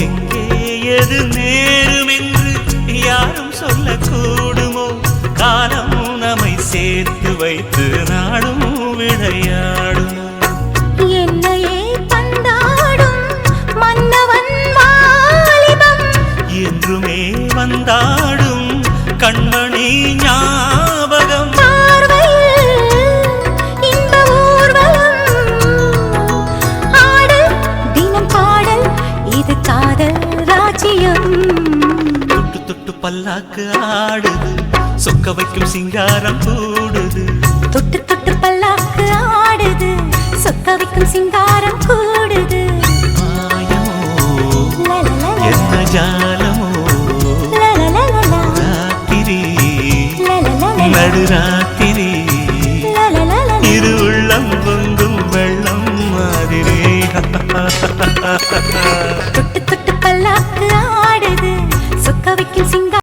எங்கே எது நேரும் என்று யாரும் சொல்லக்கூடுமோ காலம் நம்மை சேர்த்து வைத்து நாடும் விளையாடுமோ என்னையே பந்தாடும் மன்னவன் வாலிபம் என்றுமே வந்தாடும் கண்மணி ஞாபகம் இன்ப ஊர்வலம் ஆடல் தினம் பாடல் இது காதல் ராஜ்யம் தொட்டு தொட்டு பல்லாக்கு ஆடுது சொக்க வைக்கும் சிங்காரம் கூடுது தொட்டு தொட்டு பல்லாக்கு ஆடுது சொக்க வைக்கும் சிங்காரம் கூடுது மாயமோ என்ன ஜாலமோ நடுராத்திரி இரு உள்ளம் பொங்கும் வெள்ளம் மாதிரி